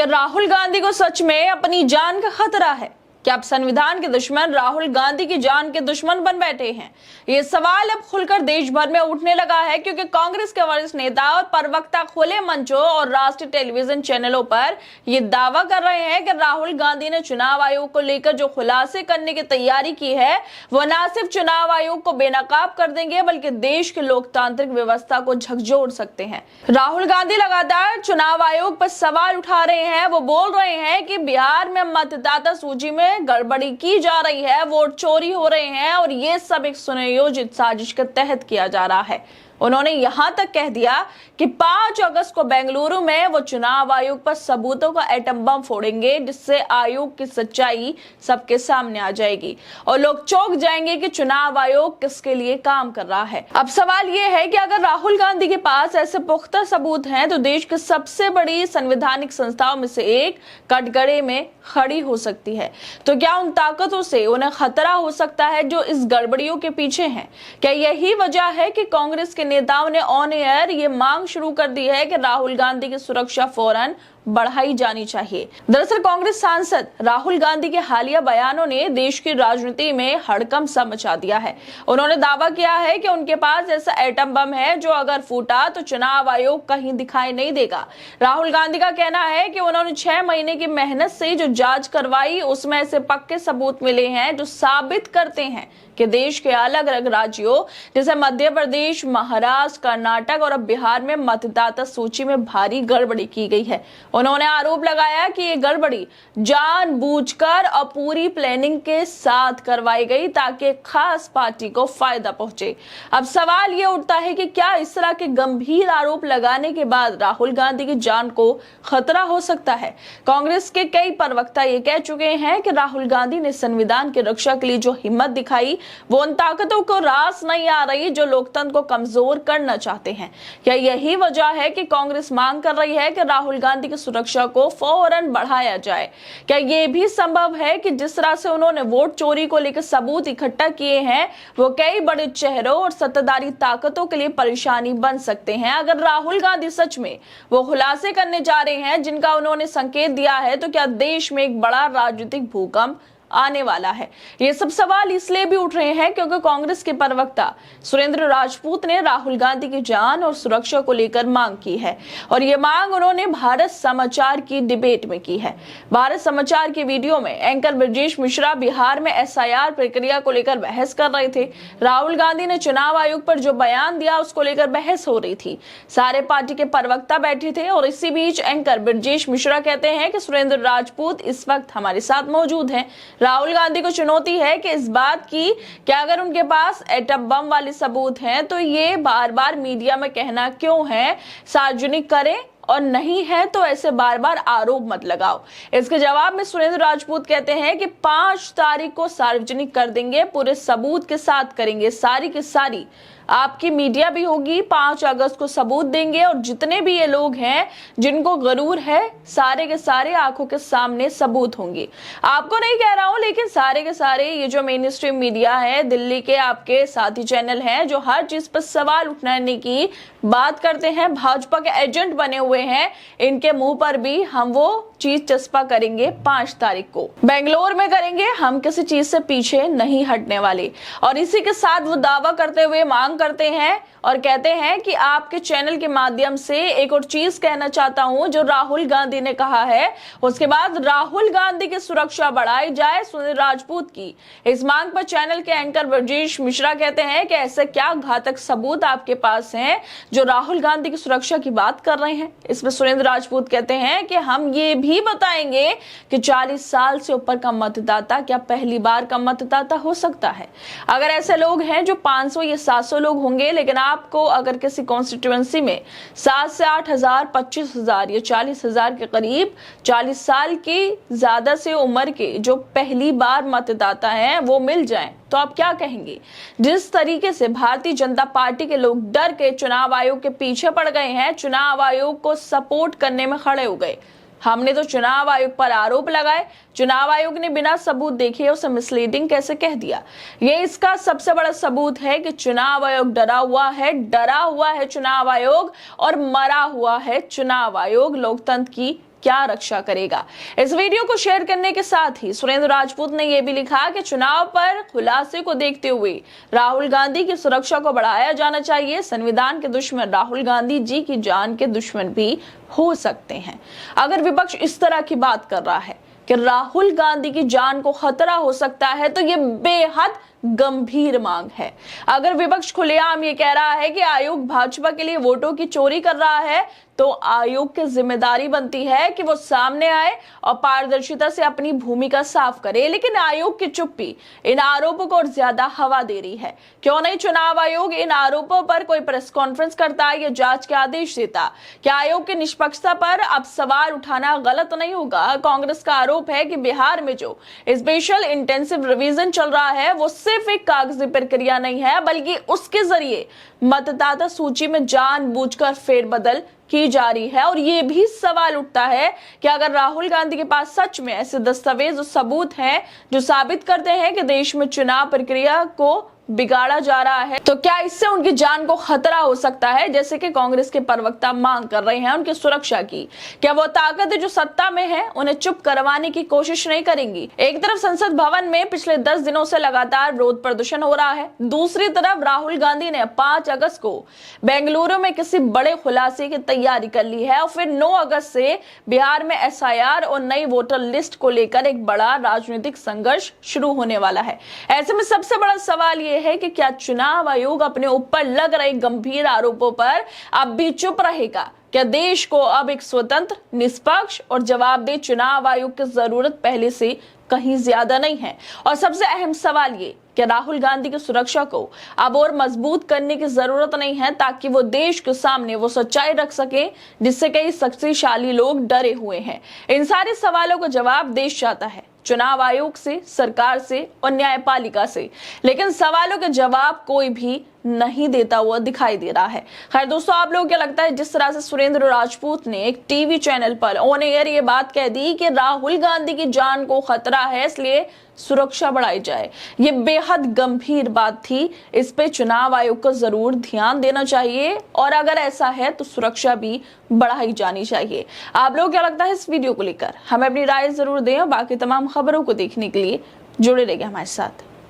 क्या राहुल गांधी को सच में अपनी जान का खतरा है? क्या अब संविधान के दुश्मन राहुल गांधी की जान के दुश्मन बन बैठे हैं? ये सवाल अब खुलकर देश भर में उठने लगा है, क्योंकि कांग्रेस के वरिष्ठ नेता और प्रवक्ता खुले मंचों और राष्ट्रीय टेलीविजन चैनलों पर ये दावा कर रहे हैं कि राहुल गांधी ने चुनाव आयोग को लेकर जो खुलासे करने की तैयारी की है वो न सिर्फ चुनाव आयोग को बेनकाब कर देंगे, बल्कि देश की लोकतांत्रिक व्यवस्था को झकझोर सकते हैं। राहुल गांधी लगातार चुनाव आयोग पर सवाल उठा रहे हैं। वो बोल रहे हैं कि बिहार में मतदाता सूची में गड़बड़ी की जा रही है, वोट चोरी हो रहे हैं और ये सब एक सुनियोजित साजिश के तहत किया जा रहा है। उन्होंने यहां तक कह दिया कि 5 अगस्त को बेंगलुरु में वो चुनाव आयोग पर सबूतों का एटम बम फोड़ेंगे, जिससे आयोग की सच्चाई सबके सामने आ जाएगी और लोग चौंक जाएंगे कि चुनाव आयोग किसके लिए काम कर रहा है। अब सवाल ये है कि अगर राहुल गांधी के पास ऐसे पुख्ता सबूत हैं तो देश की सबसे बड़ी संवैधानिक संस्थाओं में से एक कटघरे में खड़ी हो सकती है। तो क्या उन ताकतों से उन्हें खतरा हो सकता है जो इस गड़बड़ियों के पीछे हैं? क्या यही वजह है कि कांग्रेस के नेताओं ने ऑन एयर ये मांग शुरू कर दी है कि राहुल गांधी की सुरक्षा फौरन बढ़ाई जानी चाहिए? दरअसल कांग्रेस सांसद राहुल गांधी के हालिया बयानों ने देश की राजनीति में हड़कंप सा मचा दिया है। उन्होंने दावा किया है कि उनके पास ऐसा एटम बम है जो अगर फूटा तो चुनाव आयोग कहीं दिखाई नहीं देगा। राहुल गांधी का कहना है कि उन्होंने 6 महीने की मेहनत से जो जांच करवाई उसमें ऐसे पक्के सबूत मिले हैं जो साबित करते हैं कि देश के अलग अलग राज्यों जैसे मध्य प्रदेश, महाराष्ट्र, कर्नाटक और अब बिहार में मतदाता सूची में भारी गड़बड़ी की गई है। उन्होंने आरोप लगाया कि ये गड़बड़ी जानबूझकर और पूरी प्लानिंग के साथ करवाई गई ताकि एक खास पार्टी को फायदा पहुंचे। अब सवाल ये उठता है कि क्या इस तरह के गंभीर आरोप लगाने के बाद राहुल गांधी की जान को खतरा हो सकता है? कांग्रेस के कई प्रवक्ता ये कह चुके हैं कि राहुल गांधी ने संविधान की रक्षा के लिए जो हिम्मत दिखाई वो उन ताकतों को रास नहीं आ रही जो लोकतंत्र को कमजोर करना चाहते हैं। क्या यही वजह है कि कांग्रेस मांग कर रही है कि राहुल गांधी की सुरक्षा को फौरन बढ़ाया जाए? क्या यह भी संभव है कि जिस तरह से उन्होंने वोट चोरी को लेकर सबूत इकट्ठा किए हैं वो कई बड़े चेहरों और सत्ताधारी ताकतों के लिए परेशानी बन सकते हैं? अगर राहुल गांधी सच में वो खुलासे करने जा रहे हैं जिनका उन्होंने संकेत दिया है, तो क्या देश में एक बड़ा राजनीतिक भूकंप आने वाला है? ये सब सवाल इसलिए भी उठ रहे हैं क्योंकि कांग्रेस के प्रवक्ता सुरेंद्र राजपूत ने राहुल गांधी की जान और सुरक्षा को लेकर मांग की है और ये मांग उन्होंने भारत समाचार की डिबेट में की है। भारत समाचार की वीडियो में एंकर ब्रजेश मिश्रा बिहार में एसआईआर प्रक्रिया को लेकर बहस कर रहे थे। राहुल गांधी ने चुनाव आयोग पर जो बयान दिया उसको लेकर बहस हो रही थी। सारे पार्टी के प्रवक्ता बैठे थे और इसी बीच एंकर ब्रजेश मिश्रा कहते हैं कि सुरेंद्र राजपूत इस वक्त हमारे साथ मौजूद हैं। राहुल गांधी को चुनौती है कि इस बात की कि अगर उनके पास एटम बम वाले सबूत हैं तो ये बार बार मीडिया में कहना क्यों है, सार्वजनिक करें, और नहीं है तो ऐसे बार बार आरोप मत लगाओ। इसके जवाब में सुरेंद्र राजपूत कहते हैं कि 5 तारीख को सार्वजनिक कर देंगे, पूरे सबूत के साथ करेंगे, सारी की सारी आपकी मीडिया भी होगी। 5 अगस्त को सबूत देंगे और जितने भी ये लोग हैं जिनको गरूर है सारे के सारे आंखों के सामने सबूत होंगे। आपको नहीं कह रहा हूं, लेकिन सारे के सारे ये जो मेन स्ट्रीम मीडिया है, दिल्ली के आपके साथी चैनल हैं जो हर चीज पर सवाल उठाने की बात करते हैं, भाजपा के एजेंट बने हुए हैं, इनके मुंह पर भी हम वो चीज चस्पा करेंगे। 5 तारीख को बेंगलोर में करेंगे, हम किसी चीज से पीछे नहीं हटने वाले। और इसी के साथ वो दावा करते हुए मांग करते हैं और कहते हैं कि आपके चैनल के माध्यम से एक और चीज कहना चाहता हूं जो राहुल गांधी ने कहा है, उसके बाद राहुल गांधी की सुरक्षा बढ़ाई जाए, सुनील राजपूत की। इस मांग पर चैनल के एंकर ब्रजेश मिश्रा कहते हैं कि ऐसे क्या घातक सबूत आपके पास हैं जो राहुल गांधी की सुरक्षा की बात कर रहे हैं? इसमें सुरेंद्र राजपूत कहते हैं कि हम ये भी बताएंगे कि 40 साल से ऊपर का मतदाता क्या पहली बार का मतदाता हो सकता है? अगर ऐसे लोग हैं जो 500 या 700 लोग होंगे, लेकिन आपको अगर किसी कॉन्स्टिट्यूएंसी में 7 से 8 हजार, 25 हजार या 40 हजार के करीब 40 साल की ज्यादा से उम्र के जो पहली बार मतदाता हैं वो मिल जाएं, तो आप क्या कहेंगे? जिस तरीके से भारतीय जनता पार्टी के लोग डर के चुनाव आयोग के पीछे पड़ गए हैं, चुनाव आयोग को सपोर्ट करने में खड़े हो गए। हमने तो चुनाव आयोग पर आरोप लगाए, चुनाव आयोग ने बिना सबूत देखे उसे मिसलीडिंग कैसे कह दिया। ये इसका सबसे बड़ा सबूत है कि चुनाव आयोग डरा हुआ है चुनाव आयोग और मरा हुआ है चुनाव आयोग। लोकतंत्र की क्या रक्षा करेगा। इस वीडियो को शेयर करने के साथ ही सुरेंद्र राजपूत ने यह भी लिखा कि चुनाव पर खुलासे को देखते हुए राहुल गांधी की सुरक्षा को बढ़ाया जाना चाहिए। संविधान के दुश्मन राहुल गांधी जी की जान के दुश्मन भी हो सकते हैं। अगर विपक्ष इस तरह की बात कर रहा है कि राहुल गांधी की जान को खतरा हो सकता है तो ये बेहद गंभीर मांग है। अगर विपक्ष खुलेआम ये कह रहा है कि आयोग भाजपा के लिए वोटों की चोरी कर रहा है तो आयोग की जिम्मेदारी बनती है कि वो सामने आए और पारदर्शिता से अपनी भूमिका साफ करे। लेकिन आयोग की चुप्पी इन आरोपों को और ज्यादा हवा दे रही है। क्यों नहीं चुनाव आयोग इन आरोपों पर कोई प्रेस कॉन्फ्रेंस करता या जांच के आदेश देता? क्या आयोग की निष्पक्षता पर अब सवाल उठाना गलत नहीं होगा? कांग्रेस का आरोप है कि बिहार में जो स्पेशल इंटेंसिव रिवीजन चल रहा है वो सिर्फ एक कागजी प्रक्रिया नहीं है, बल्कि उसके जरिए मतदाता सूची में जानबूझकर फेरबदल की जा रही है। और ये भी सवाल उठता है कि अगर राहुल गांधी के पास सच में ऐसे दस्तावेज और सबूत हैं जो साबित करते हैं कि देश में चुनाव प्रक्रिया को बिगाड़ा जा रहा है, तो क्या इससे उनकी जान को खतरा हो सकता है, जैसे कि कांग्रेस के प्रवक्ता मांग कर रहे हैं उनकी सुरक्षा की? क्या वो ताकत जो सत्ता में है उन्हें चुप करवाने की कोशिश नहीं करेंगी? एक तरफ संसद भवन में पिछले 10 दिनों से लगातार विरोध प्रदर्शन हो रहा है, दूसरी तरफ राहुल गांधी ने 5 अगस्त को बेंगलुरु में किसी बड़े खुलासे की तैयारी कर ली है और फिर 9 अगस्त से बिहार में SIR और नई वोटर लिस्ट को लेकर एक बड़ा राजनीतिक संघर्ष शुरू होने वाला है। ऐसे में सबसे बड़ा सवाल ये है कि क्या चुनाव आयोग अपने ऊपर लग रहे गंभीर आरोपों पर अब भी चुप रहेगा? क्या देश को अब एक स्वतंत्र, निष्पक्ष और जवाबदेह चुनाव आयोग की जरूरत पहले से कहीं ज्यादा नहीं है? और सबसे अहम सवाल ये कि राहुल गांधी की सुरक्षा को अब और मजबूत करने की जरूरत नहीं है ताकि वो देश के सामने वो सच्चाई रख सके जिससे कई शक्तिशाली लोग डरे हुए हैं। इन सारे सवालों का जवाब देश चाहता है, चुनाव आयोग से, सरकार से और न्यायपालिका से, लेकिन सवालों के जवाब कोई भी नहीं देता हुआ दिखाई दे रहा है। खैर दोस्तों, आप लोगों को क्या लगता है जिस तरह से सुरेंद्र राजपूत ने एक टीवी चैनल पर ऑन एयर ये बात कह दी कि राहुल गांधी की जान को खतरा है इसलिए सुरक्षा बढ़ाई जाए, ये बेहद गंभीर बात थी। इस पे चुनाव आयोग को जरूर ध्यान देना चाहिए और अगर ऐसा है तो सुरक्षा भी बढ़ाई जानी चाहिए। आप लोगों को क्या लगता है इस वीडियो को लेकर? हमें अपनी राय जरूर दें और बाकी तमाम खबरों को देखने के लिए जुड़े रहिए हमारे साथ।